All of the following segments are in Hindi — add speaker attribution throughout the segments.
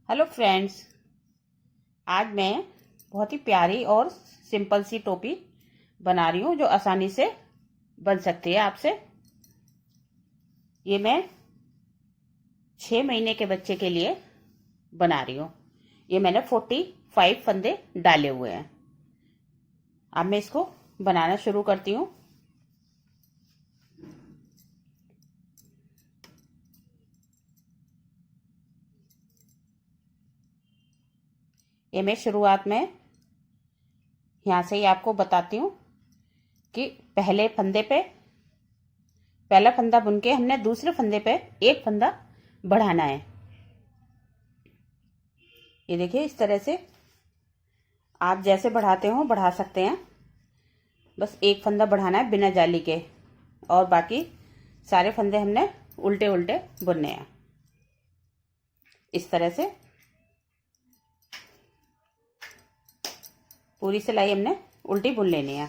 Speaker 1: हेलो फ्रेंड्स, आज मैं बहुत ही प्यारी और सिंपल सी टोपी बना रही हूँ जो आसानी से बन सकती है आपसे। ये मैं 6 महीने के बच्चे के लिए बना रही हूँ। ये मैंने 45 फंदे डाले हुए हैं। अब मैं इसको बनाना शुरू करती हूँ। ये मैं शुरुआत में यहाँ से ही आपको बताती हूँ कि पहला फंदा बुन के हमने दूसरे फंदे पे एक फंदा बढ़ाना है। ये देखिए, इस तरह से आप जैसे बढ़ाते हो बढ़ा सकते हैं। बस एक फंदा बढ़ाना है बिना जाली के, और बाकी सारे फंदे हमने उल्टे उल्टे बुनने हैं। इस तरह से पूरी सिलाई हमने उल्टी बुन लेनी है।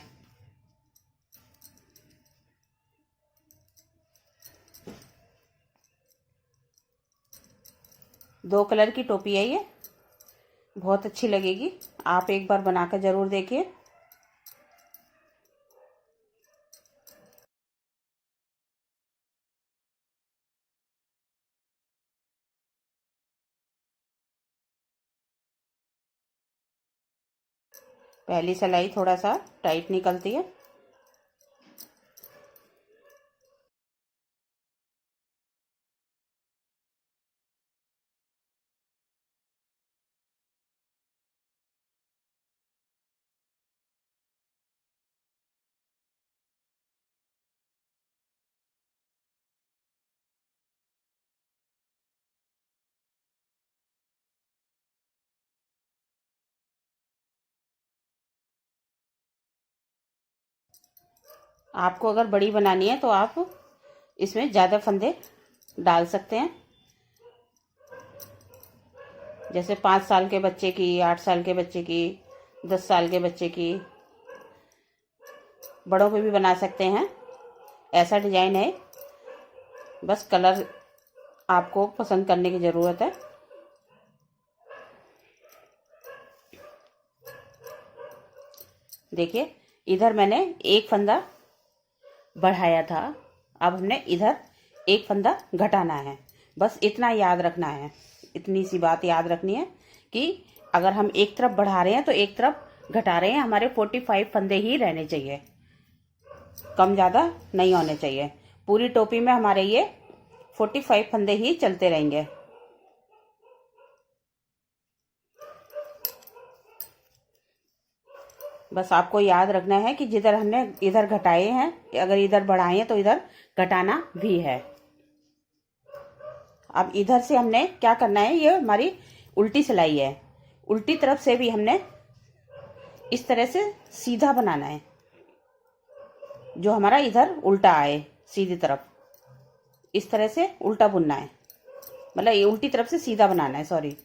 Speaker 1: दो कलर की टोपी है ये, बहुत अच्छी लगेगी। आप एक बार बनाकर जरूर देखिए। पहली सिलाई थोड़ा सा टाइट निकलती है। आपको अगर बड़ी बनानी है तो आप इसमें ज़्यादा फंदे डाल सकते हैं। जैसे 5 साल के बच्चे की, 8 साल के बच्चे की, 10 साल के बच्चे की, बड़ों पे भी बना सकते हैं। ऐसा डिजाइन है, बस कलर आपको पसंद करने की ज़रूरत है। देखिए, इधर मैंने एक फंदा बढ़ाया था, अब हमने इधर एक फंदा घटाना है। बस इतना याद रखना है, इतनी सी बात याद रखनी है कि अगर हम एक तरफ बढ़ा रहे हैं तो एक तरफ घटा रहे हैं। हमारे 45 फंदे ही रहने चाहिए, कम ज़्यादा नहीं होने चाहिए। पूरी टोपी में हमारे ये 45 फंदे ही चलते रहेंगे। बस आपको याद रखना है कि जिधर हमने इधर घटाए हैं, अगर इधर बढ़ाए हैं तो इधर घटाना भी है। अब इधर से हमने क्या करना है, ये हमारी उल्टी सिलाई है। उल्टी तरफ से भी हमने इस तरह से सीधा बनाना है, जो हमारा इधर उल्टा आए सीधी तरफ। इस तरह से उल्टा बुनना है, मतलब ये उल्टी तरफ से सीधा बनाना है, सॉरी।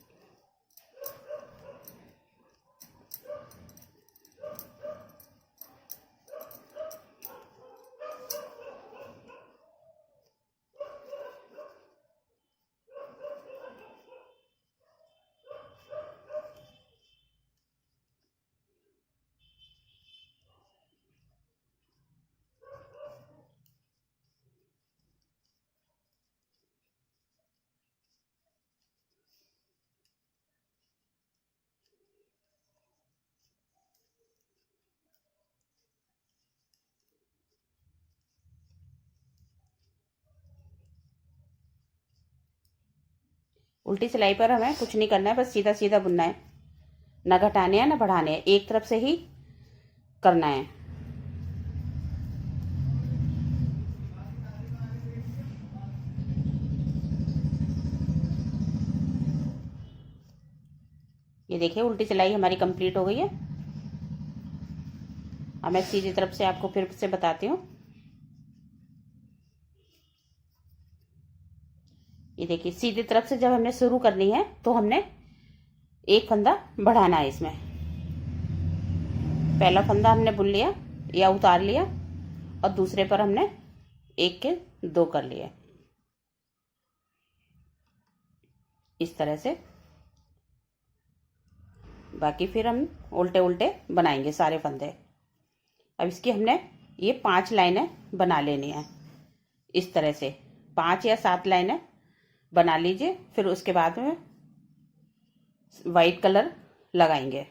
Speaker 1: उल्टी सिलाई पर हमें कुछ नहीं करना है, बस सीधा सीधा बुनना है। ना घटाने हैं ना बढ़ाने हैं, एक तरफ से ही करना है। ये देखिए, उल्टी सिलाई हमारी कंप्लीट हो गई है। अब मैं सीधी तरफ से आपको फिर से बताती हूँ। ये देखिए, सीधी तरफ से जब हमने शुरू करनी है तो हमने एक फंदा बढ़ाना है इसमें। पहला फंदा हमने बुन लिया या उतार लिया, और दूसरे पर हमने एक के दो कर लिए, इस तरह से। बाकी फिर हम उल्टे उल्टे बनाएंगे सारे फंदे। अब इसकी हमने ये 5 लाइनें बना लेनी है। इस तरह से 5 या 7 लाइनें बना लीजिए। फिर उसके बाद में वाइट कलर लगाएंगे।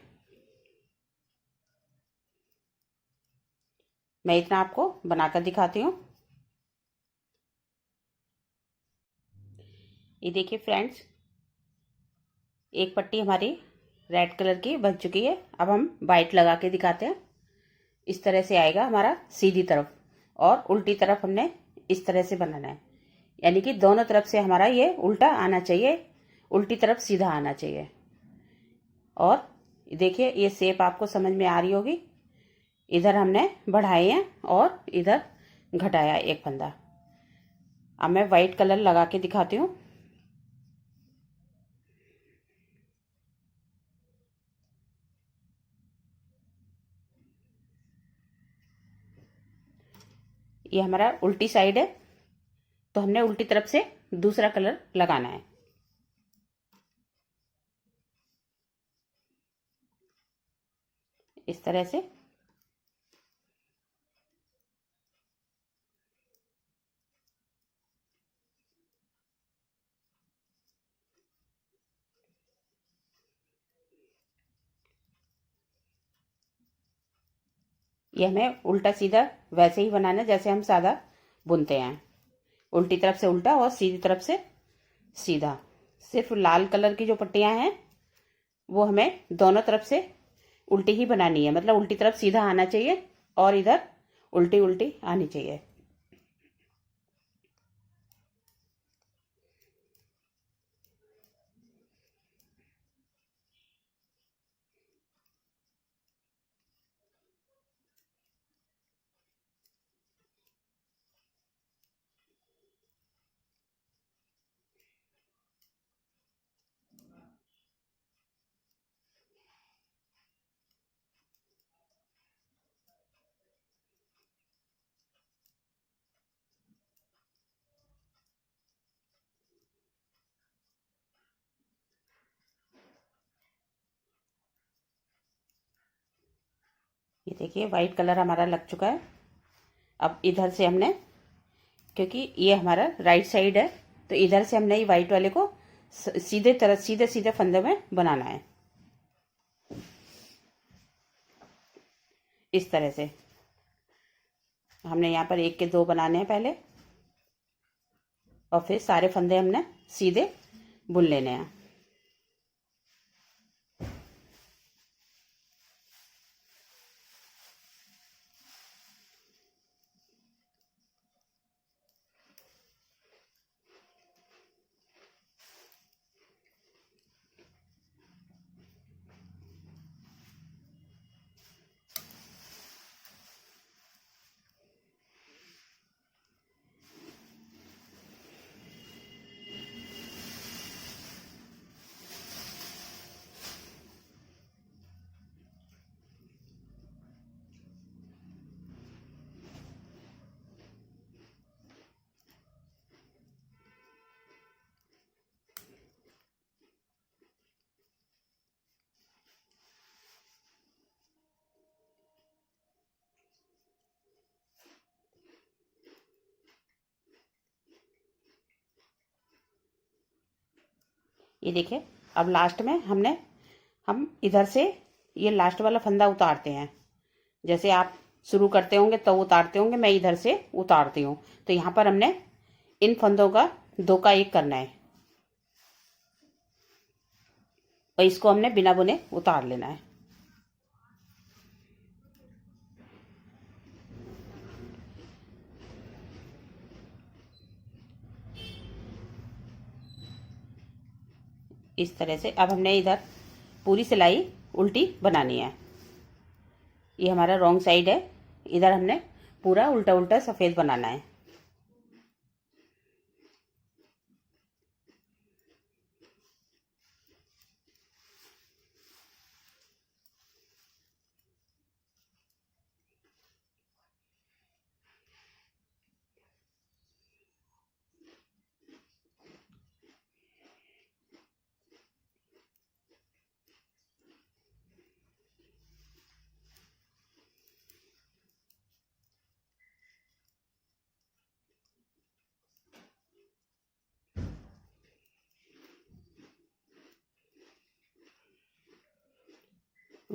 Speaker 1: मैं इतना आपको बनाकर दिखाती हूँ। ये देखिए फ्रेंड्स, एक पट्टी हमारी रेड कलर की बन चुकी है। अब हम वाइट लगा के दिखाते हैं। इस तरह से आएगा हमारा सीधी तरफ, और उल्टी तरफ हमने इस तरह से बनाना है। यानी कि दोनों तरफ से हमारा ये उल्टा आना चाहिए, उल्टी तरफ सीधा आना चाहिए। और देखिए ये शेप आपको समझ में आ रही होगी। इधर हमने बढ़ाए हैं और इधर घटाया एक फंदा। अब मैं वाइट कलर लगा के दिखाती हूँ। ये हमारा उल्टी साइड है, तो हमने उल्टी तरफ से दूसरा कलर लगाना है। इस तरह से ये हमें उल्टा सीधा वैसे ही बनाना है जैसे हम सादा बुनते हैं। उल्टी तरफ से उल्टा और सीधी तरफ से सीधा। सिर्फ लाल कलर की जो पट्टियां हैं वो हमें दोनों तरफ से उल्टी ही बनानी है। मतलब उल्टी तरफ सीधा आना चाहिए और इधर उल्टी उल्टी आनी चाहिए। ये देखिए वाइट कलर हमारा लग चुका है। अब इधर से हमने, क्योंकि ये हमारा राइट साइड है, तो इधर से हमने ये वाइट वाले को सीधे तरह सीधे सीधे फंदे में बनाना है। इस तरह से हमने यहाँ पर 1 के 2 बनाने हैं पहले, और फिर सारे फंदे हमने सीधे बुन लेने हैं। ये देखिए, अब लास्ट में हम इधर से ये लास्ट वाला फंदा उतारते हैं। जैसे आप शुरू करते होंगे तो उतारते होंगे, मैं इधर से उतारती हूँ। तो यहाँ पर हमने इन फंदों का 2 का 1 करना है, और इसको हमने बिना बुने उतार लेना है। इस तरह से अब हमने इधर पूरी सिलाई उल्टी बनानी है। ये हमारा रॉन्ग साइड है, इधर हमने पूरा उल्टा उल्टा सफ़ेद बनाना है।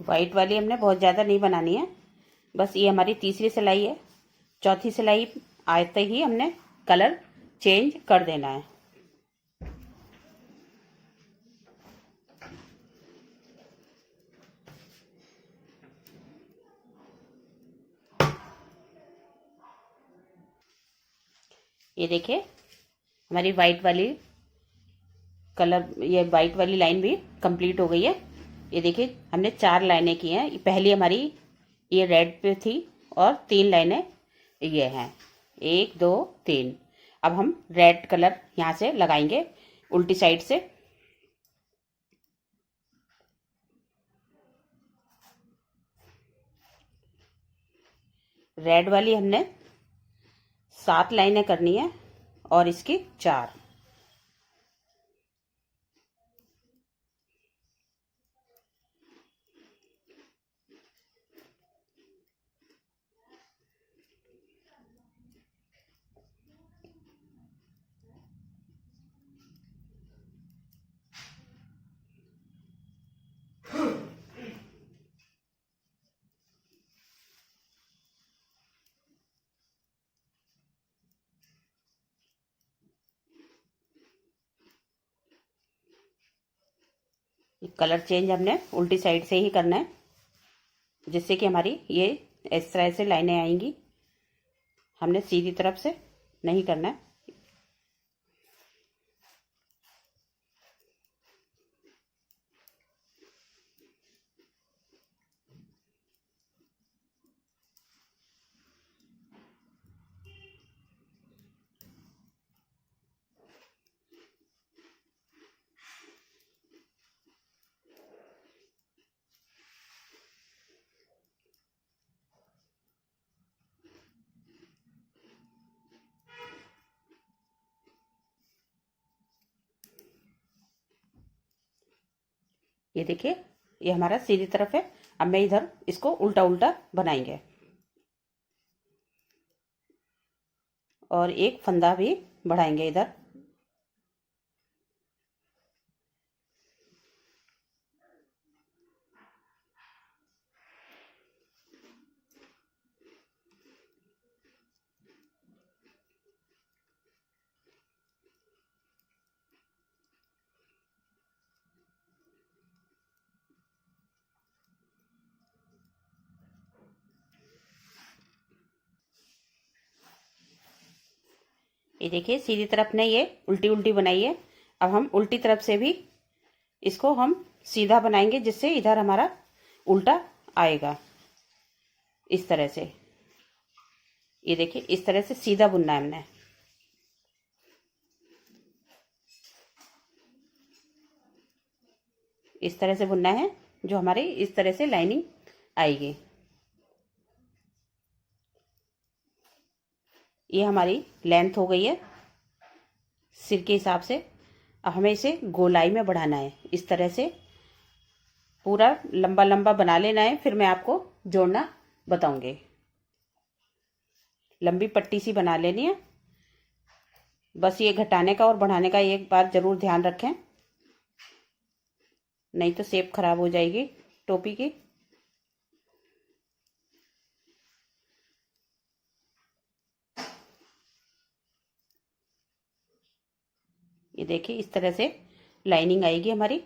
Speaker 1: वाइट वाली हमने बहुत ज़्यादा नहीं बनानी है, बस ये हमारी तीसरी सिलाई है। चौथी सिलाई आते ही हमने कलर चेंज कर देना है। ये देखिए हमारी वाइट वाली कलर, ये वाइट वाली लाइन भी कंप्लीट हो गई है। ये देखिए हमने 4 लाइनें की हैं। पहली हमारी ये रेड पे थी और 3 लाइनें ये हैं, 1 2 3। अब हम रेड कलर यहाँ से लगाएंगे उल्टी साइड से। रेड वाली हमने 7 लाइनें करनी है और इसकी 4। कलर चेंज हमने उल्टी साइड से ही करना है, जिससे कि हमारी ये इस तरह से लाइनें आएंगी। हमने सीधी तरफ से नहीं करना है। ये देखिए ये हमारा सीधी तरफ है। अब मैं इधर इसको उल्टा उल्टा बनाएंगे और एक फंदा भी बढ़ाएंगे इधर। ये देखिए सीधी तरफ ने ये उल्टी उल्टी बनाई है। अब हम उल्टी तरफ से भी इसको हम सीधा बनाएंगे, जिससे इधर हमारा उल्टा आएगा इस तरह से। ये देखिए इस तरह से सीधा बुनना है हमने। इस तरह से बुनना है जो हमारी इस तरह से लाइनिंग आएगी। ये हमारी लेंथ हो गई है सिर के हिसाब से। अब हमें इसे गोलाई में बढ़ाना है। इस तरह से पूरा लंबा लंबा बना लेना है, फिर मैं आपको जोड़ना बताऊंगी। लंबी पट्टी सी बना लेनी है। बस ये घटाने का और बढ़ाने का एक बार जरूर ध्यान रखें, नहीं तो शेप खराब हो जाएगी टोपी की। ये देखिए इस तरह से लाइनिंग आएगी हमारी।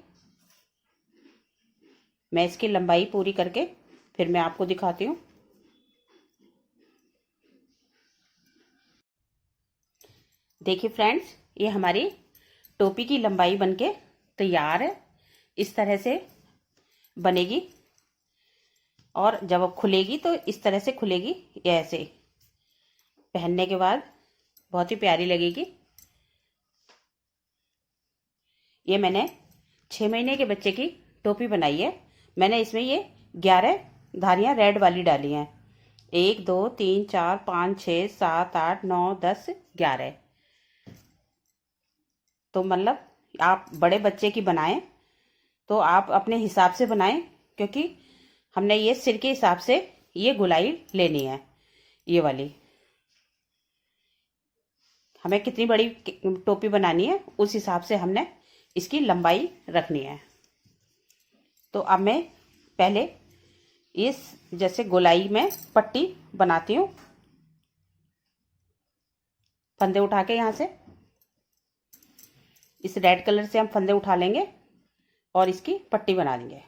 Speaker 1: मैं इसकी लंबाई पूरी करके फिर मैं आपको दिखाती हूँ। देखिए फ्रेंड्स, ये हमारी टोपी की लंबाई बनके तैयार है। इस तरह से बनेगी और जब अब खुलेगी तो इस तरह से खुलेगी। ये ऐसे पहनने के बाद बहुत ही प्यारी लगेगी। ये मैंने 6 महीने के बच्चे की टोपी बनाई है। मैंने इसमें ये 11 धारियां रेड वाली डाली हैं। 1 2 3 4 5 6 7 8 9 10 11। तो मतलब आप बड़े बच्चे की बनाएं तो आप अपने हिसाब से बनाएं, क्योंकि हमने ये सिर के हिसाब से ये गोलाई लेनी है। ये वाली हमें कितनी बड़ी टोपी बनानी है उस हिसाब से हमने इसकी लंबाई रखनी है। तो अब मैं पहले इस जैसे गोलाई में पट्टी बनाती हूँ। फंदे उठा के यहाँ से इस रेड कलर से हम फंदे उठा लेंगे और इसकी पट्टी बना देंगे।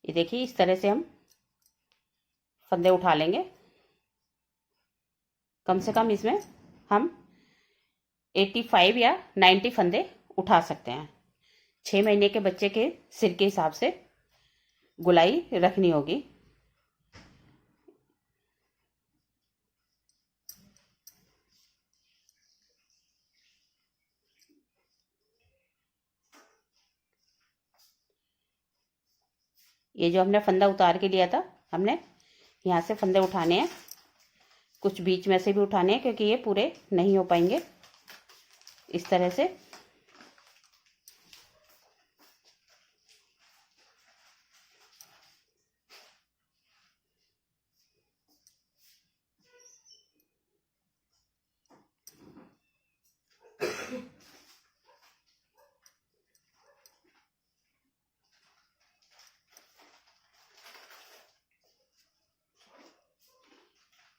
Speaker 1: ये देखिए, इस तरह से हम फंदे उठा लेंगे। कम से कम इसमें हम 85 या 90 फंदे उठा सकते हैं। 6 महीने के बच्चे के सिर के हिसाब से गोलाई रखनी होगी। ये जो हमने फंदा उतार के लिया था, हमने यहाँ से फंदे उठाने हैं। कुछ बीच में से भी उठाने हैं क्योंकि ये पूरे नहीं हो पाएंगे। इस तरह से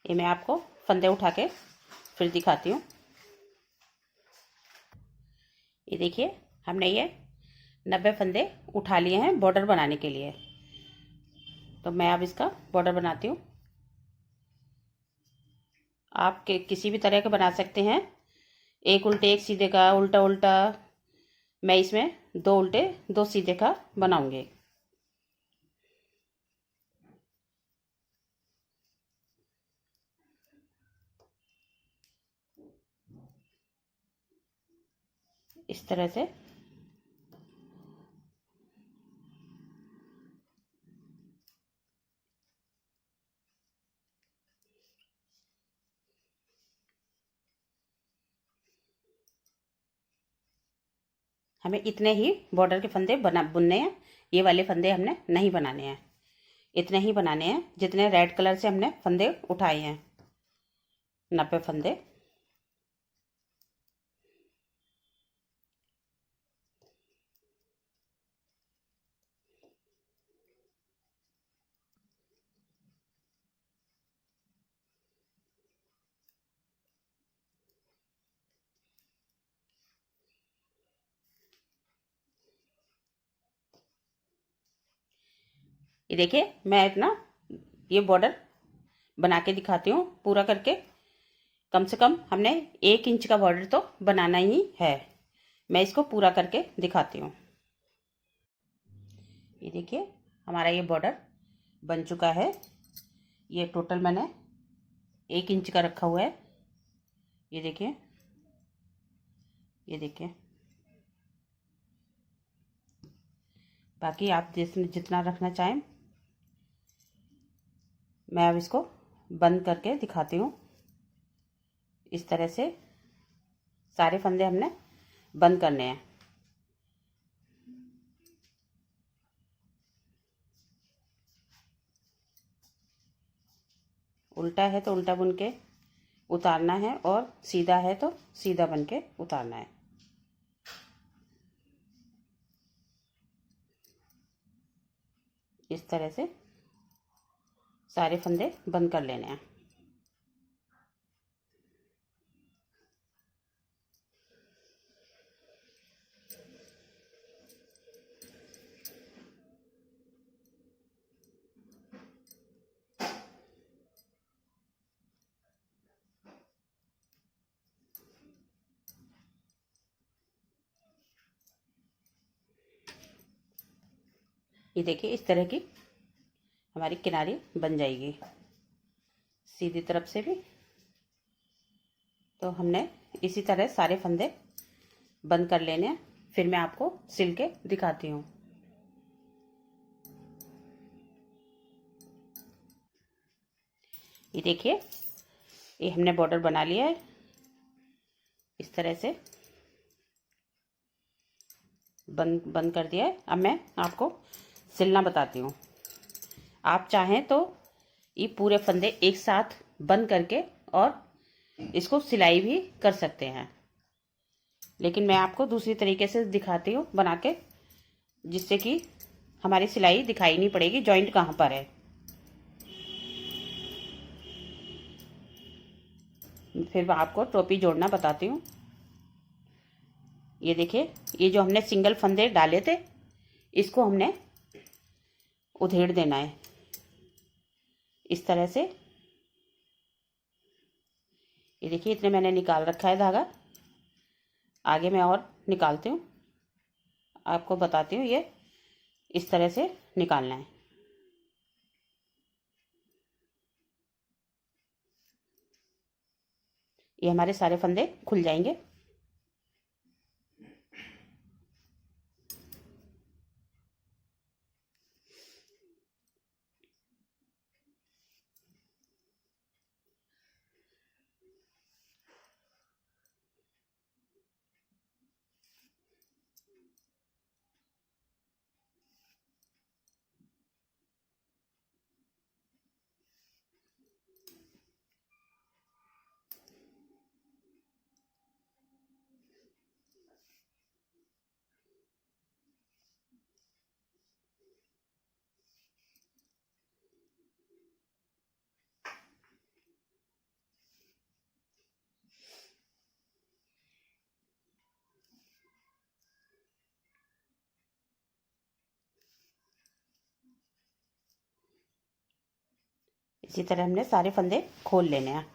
Speaker 1: ये मैं आपको फंदे उठा के फिर दिखाती हूँ। ये देखिए, हमने ये 90 फंदे उठा लिए हैं बॉर्डर बनाने के लिए। तो मैं अब इसका बॉर्डर बनाती हूँ। आप किसी भी तरह के बना सकते हैं, एक उल्टे एक सीधे का, उल्टा उल्टा। मैं इसमें 2 उल्टे 2 सीधे का बनाऊंगी। इस तरह से हमें इतने ही बॉर्डर के फंदे बुनने हैं। ये वाले फंदे हमने नहीं बनाने हैं। इतने ही बनाने हैं जितने रेड कलर से हमने फंदे उठाए हैं, 90 फंदे। ये देखिए, मैं इतना ये बॉर्डर बना के दिखाती हूँ पूरा करके। कम से कम हमने 1 इंच का बॉर्डर तो बनाना ही है। मैं इसको पूरा करके दिखाती हूँ। ये देखिए, हमारा ये बॉर्डर बन चुका है। ये टोटल मैंने 1 इंच का रखा हुआ है। ये देखिए, ये देखिए। बाकी आप जितना रखना चाहें। मैं अब इसको बंद करके दिखाती हूँ। इस तरह से सारे फंदे हमने बंद करने हैं। उल्टा है तो उल्टा बुन के उतारना है और सीधा है तो सीधा बन के उतारना है। इस तरह से सारे फंदे बंद कर लेने हैं। ये देखिए, इस तरह की हमारी किनारी बन जाएगी सीधी तरफ से भी। तो हमने इसी तरह सारे फंदे बंद कर लेने हैं। फिर मैं आपको सिल के दिखाती हूँ। ये देखिए, ये हमने बॉर्डर बना लिया है। इस तरह से बंद कर दिया है। अब मैं आपको सिलना बताती हूँ। आप चाहें तो ये पूरे फंदे एक साथ बंद करके और इसको सिलाई भी कर सकते हैं, लेकिन मैं आपको दूसरी तरीके से दिखाती हूँ बना के, जिससे कि हमारी सिलाई दिखाई नहीं पड़ेगी जॉइंट कहाँ पर है। फिर मैं आपको टोपी जोड़ना बताती हूँ। ये देखिए, ये जो हमने सिंगल फंदे डाले थे, इसको हमने उधेड़ देना है इस तरह से। ये देखिए, इतने मैंने निकाल रखा है धागा। आगे मैं और निकालती हूँ, आपको बताती हूँ। ये इस तरह से निकालना है। ये हमारे सारे फंदे खुल जाएंगे। इसी तरह हमने सारे फंदे खोल लेने हैं।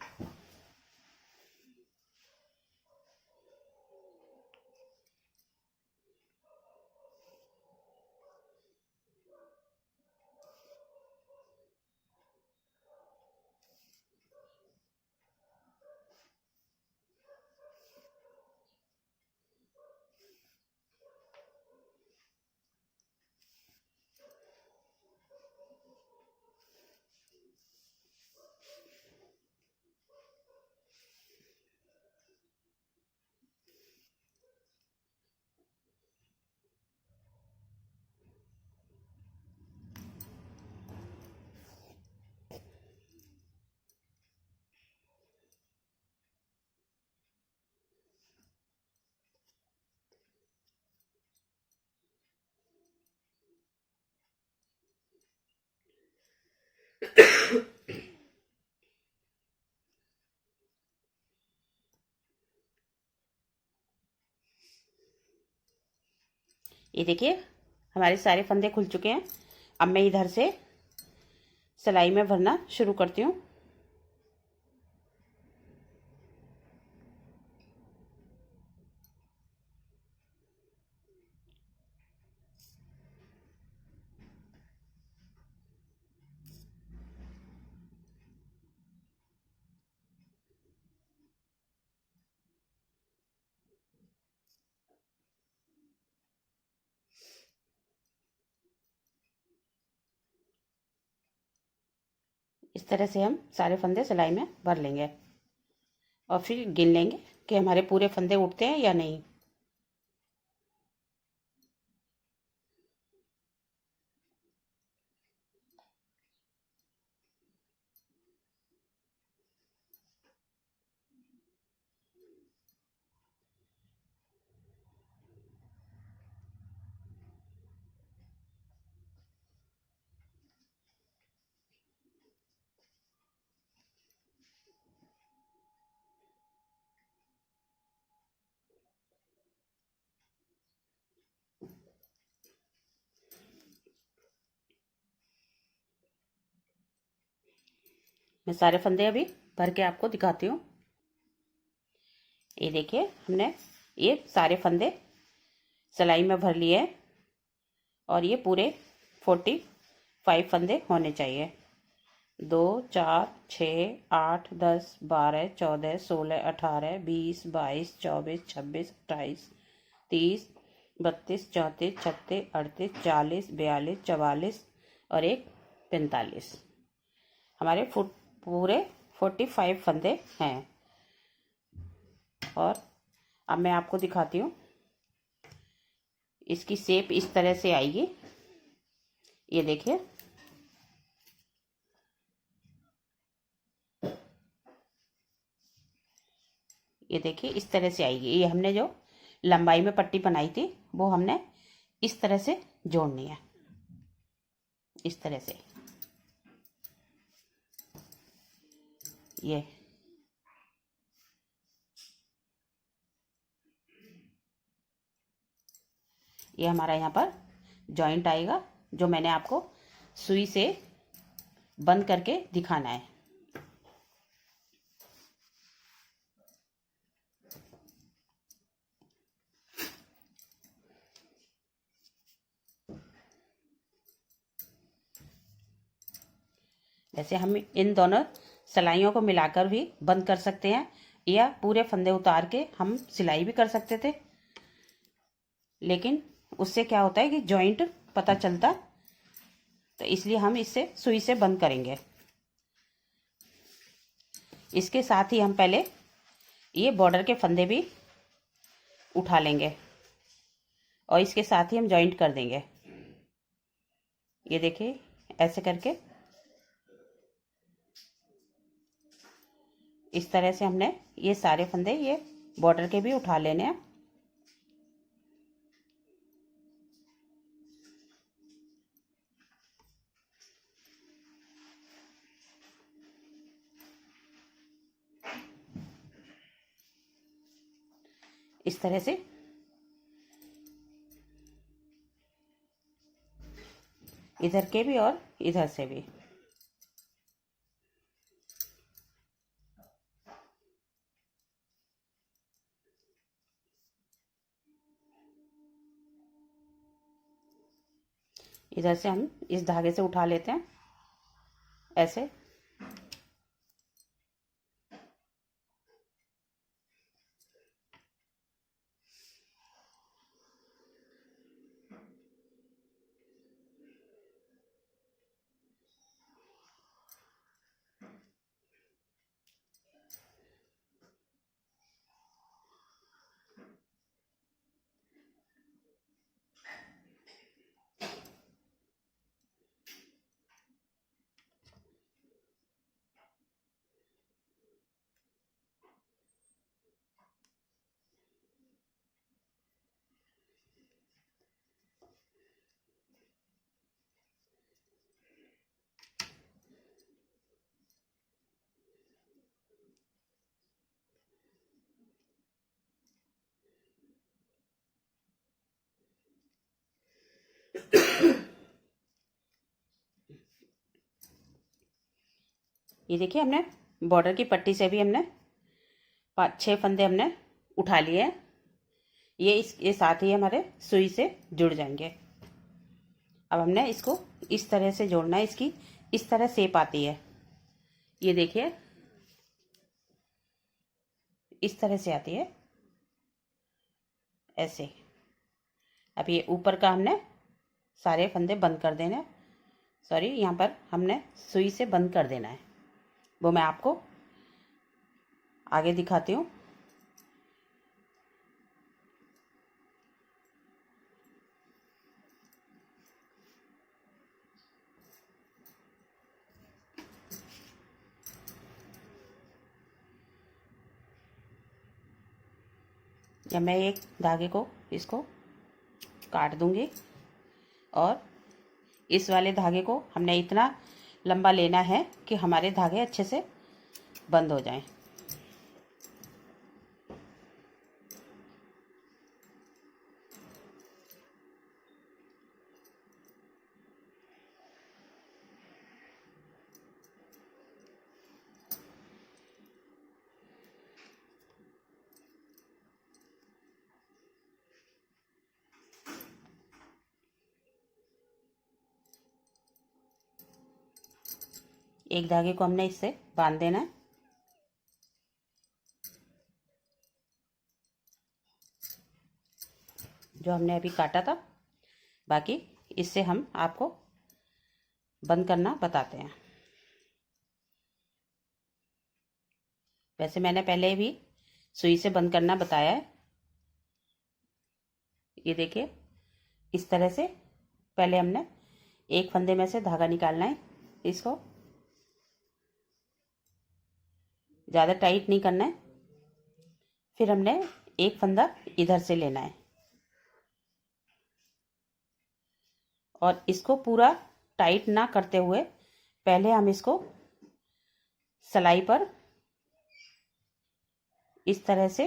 Speaker 1: ये देखिए, हमारे सारे फंदे खुल चुके हैं। अब मैं इधर से सिलाई में भरना शुरू करती हूँ। इस तरह से हम सारे फंदे सिलाई में भर लेंगे और फिर गिन लेंगे कि हमारे पूरे फंदे उठते हैं या नहीं। मैं सारे फंदे अभी भर के आपको दिखाती हूँ। ये देखिए, हमने ये सारे फंदे सिलाई में भर लिए हैं और ये पूरे 45 फंदे होने चाहिए। 2, 4, 6, 8, 10, 12, 14, 16, 18, 20, 22, 24, 26, 28, 30, 32, 34, 36, 38, 40, 42, 44 और एक 45। हमारे पूरे 45 फंदे हैं। और अब मैं आपको दिखाती हूँ। इसकी शेप इस तरह से आएगी। ये देखिए, ये देखिए इस तरह से आएगी। ये हमने जो लंबाई में पट्टी बनाई थी वो हमने इस तरह से जोड़नी है, इस तरह से। ये हमारा यहाँ पर जॉइंट आएगा, जो मैंने आपको सुई से बंद करके दिखाना है। वैसे हम इन दोनों सिलाइयों को मिलाकर भी बंद कर सकते हैं, या पूरे फंदे उतार के हम सिलाई भी कर सकते थे, लेकिन उससे क्या होता है कि जॉइंट पता चलता, तो इसलिए हम इससे सुई से बंद करेंगे। इसके साथ ही हम पहले ये बॉर्डर के फंदे भी उठा लेंगे और इसके साथ ही हम जॉइंट कर देंगे। ये देखिए ऐसे करके इस तरह से हमने ये सारे फंदे ये बॉर्डर के भी उठा लेने हैं। इस तरह से इधर के भी और इधर से भी। इधर से हम इस धागे से उठा लेते हैं ऐसे। ये देखिए हमने बॉर्डर की पट्टी से भी हमने 5-6 फंदे हमने उठा लिए हैं। ये साथ ही हमारे सुई से जुड़ जाएंगे। अब हमने इसको इस तरह से जोड़ना है, इसकी इस तरह शेप आती है। ये देखिए इस तरह से आती है ऐसे। अब ये ऊपर का हमने सारे फंदे बंद कर देने, सॉरी यहाँ पर हमने सुई से बंद कर देना है, वो मैं आपको आगे दिखाती हूँ। या मैं एक धागे को इसको काट दूंगी और इस वाले धागे को हमने इतना लंबा लेना है कि हमारे धागे अच्छे से बंद हो जाएं। एक धागे को हमने इससे बांध देना है। जो हमने अभी काटा था, बाकी इससे हम आपको बंद करना बताते हैं। वैसे मैंने पहले भी सुई से बंद करना बताया है। ये देखिए इस तरह से पहले हमने एक फंदे में से धागा निकालना है। इसको ज़्यादा टाइट नहीं करना है, फिर हमने एक फंदा इधर से लेना है और इसको पूरा टाइट ना करते हुए पहले हम इसको सिलाई पर इस तरह से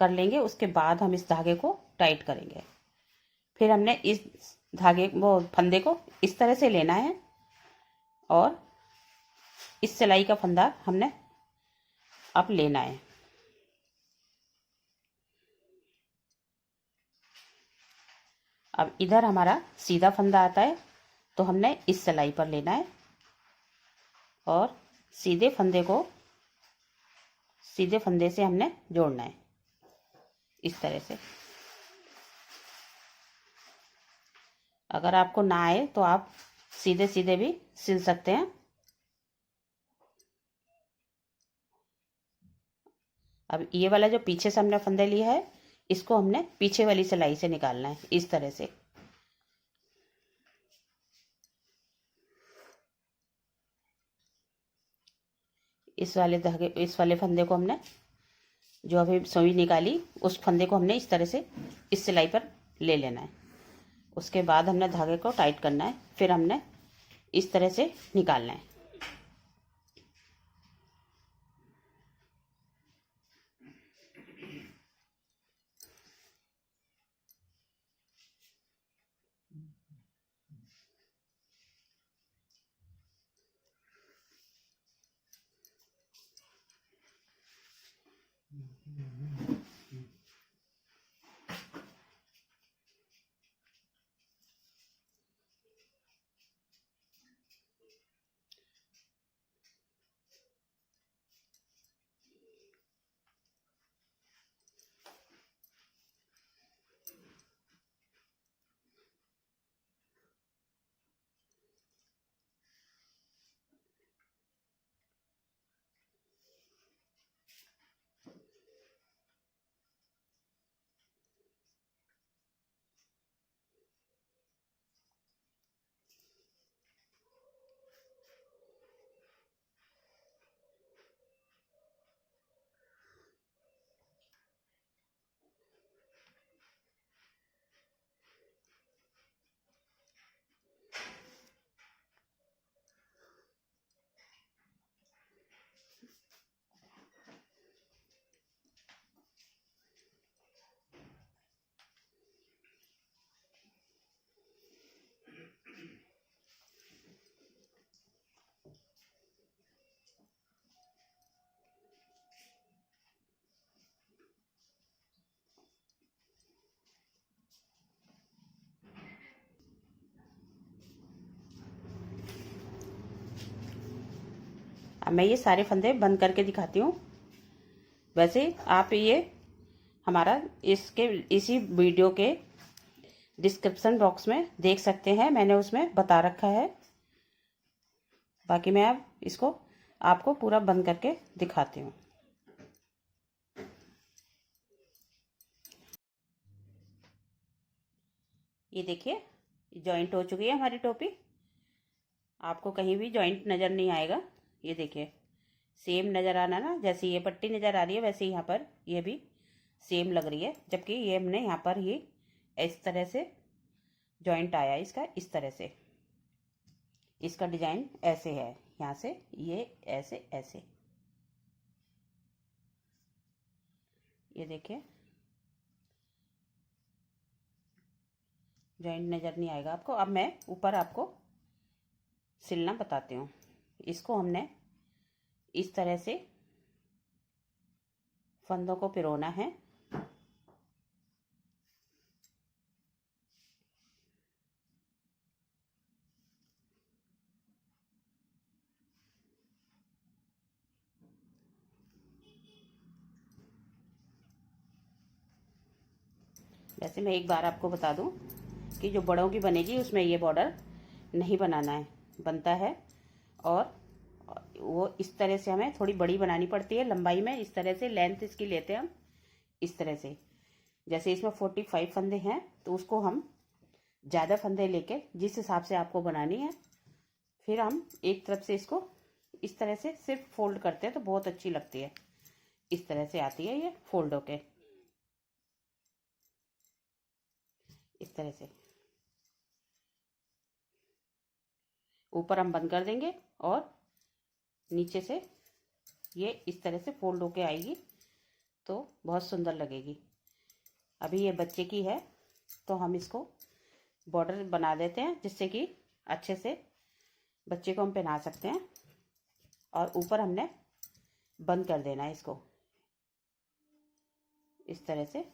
Speaker 1: कर लेंगे। उसके बाद हम इस धागे को टाइट करेंगे। फिर हमने इस धागे फंदे को इस तरह से लेना है और इस सिलाई का फंदा हमने अब लेना है। अब इधर हमारा सीधा फंदा आता है तो हमने इस सिलाई पर लेना है और सीधे फंदे से हमने जोड़ना है इस तरह से। अगर आपको ना आए तो आप सीधे सीधे भी सिल सकते हैं। अब ये वाला जो पीछे से हमने फंदे लिया है इसको हमने पीछे वाली सिलाई से निकालना है इस तरह से। इस वाले फंदे को हमने जो अभी सुई निकाली उस फंदे को हमने इस तरह से इस सिलाई पर ले लेना है। उसके बाद हमने धागे को टाइट करना है। फिर हमने इस तरह से निकालना है। अब मैं ये सारे फंदे बंद करके दिखाती हूँ। वैसे आप ये हमारा इसी वीडियो के डिस्क्रिप्शन बॉक्स में देख सकते हैं, मैंने उसमें बता रखा है। बाकी मैं अब इसको आपको पूरा बंद करके दिखाती हूँ। ये देखिए जॉइंट हो चुकी है हमारी टोपी। आपको कहीं भी जॉइंट नज़र नहीं आएगा। ये देखिए सेम नज़र आना ना, जैसे ये पट्टी नज़र आ रही है वैसे यहाँ पर ये भी सेम लग रही है। जबकि ये हमने यहाँ पर ही इस तरह से जॉइंट आया इसका, इस तरह से इसका डिजाइन ऐसे है। यहाँ से ये ऐसे ऐसे, ये देखिए जॉइंट नज़र नहीं आएगा आपको। अब मैं ऊपर आपको सिलना बताती हूँ। इसको हमने इस तरह से फंदों को पिरोना है। वैसे मैं एक बार आपको बता दूं कि जो बड़ों की बनेगी उसमें ये बॉर्डर नहीं बनाना है, बनता है। और वो इस तरह से हमें थोड़ी बड़ी बनानी पड़ती है लंबाई में। इस तरह से लेंथ इसकी लेते हैं हम इस तरह से। जैसे इसमें 45 फंदे हैं तो उसको हम ज़्यादा फंदे लेके जिस हिसाब से आपको बनानी है, फिर हम एक तरफ से इसको इस तरह से सिर्फ फोल्ड करते हैं तो बहुत अच्छी लगती है। इस तरह से आती है ये फोल्ड होके, इस तरह से ऊपर हम बंद कर देंगे और नीचे से ये इस तरह से फोल्ड होके आएगी तो बहुत सुंदर लगेगी। अभी ये बच्चे की है तो हम इसको बॉर्डर बना देते हैं जिससे कि अच्छे से बच्चे को हम पहना सकते हैं। और ऊपर हमने बंद कर देना है इसको इस तरह से।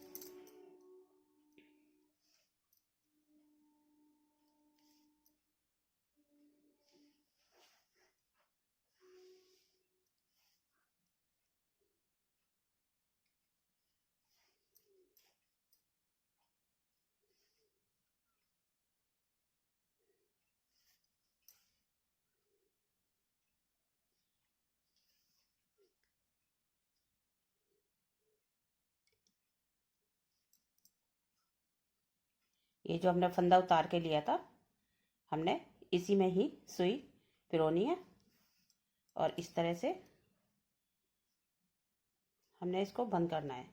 Speaker 1: ये जो हमने फंदा उतार के लिया था हमने इसी में ही सुई पिरोनी है और इस तरह से हमने इसको बंद करना है।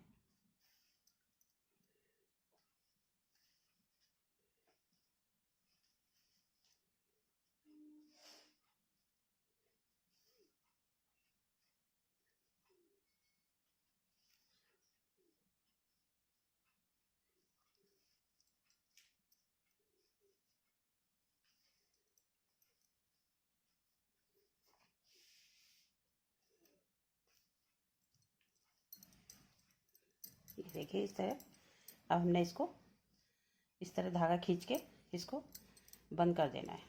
Speaker 1: ये देखिए इस तरह। अब हमने इसको इस तरह धागा खींच के इसको बंद कर देना है।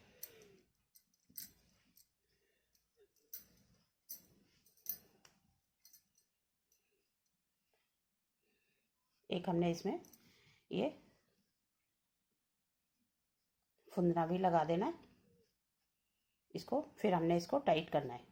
Speaker 1: एक हमने इसमें ये फुंदना भी लगा देना है इसको, फिर हमने इसको टाइट करना है।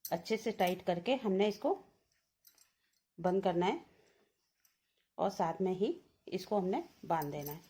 Speaker 1: अच्छे से टाइट करके हमने इसको बंद करना है और साथ में ही इसको हमने बांध देना है।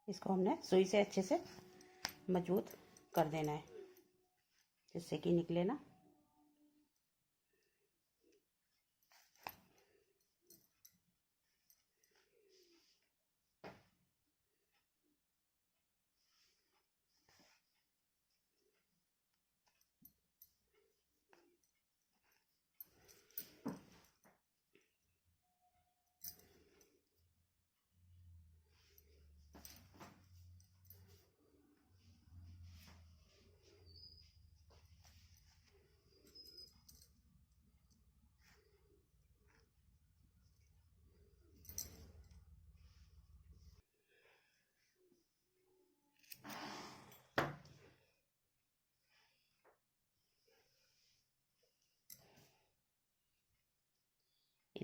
Speaker 1: इसको हमने सुई से अच्छे से मजबूत कर देना है जिससे कि निकले ना।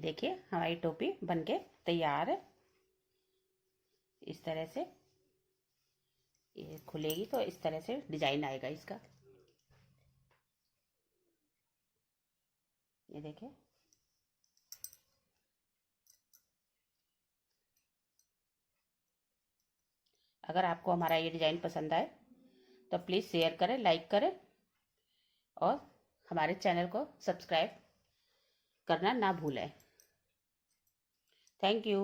Speaker 1: देखिए हमारी टोपी बनके तैयार है। इस तरह से ये खुलेगी तो इस तरह से डिजाइन आएगा इसका। ये देखिए। अगर आपको हमारा ये डिजाइन पसंद आए तो प्लीज़ शेयर करें, लाइक करें और हमारे चैनल को सब्सक्राइब करना ना भूलें। Thank you.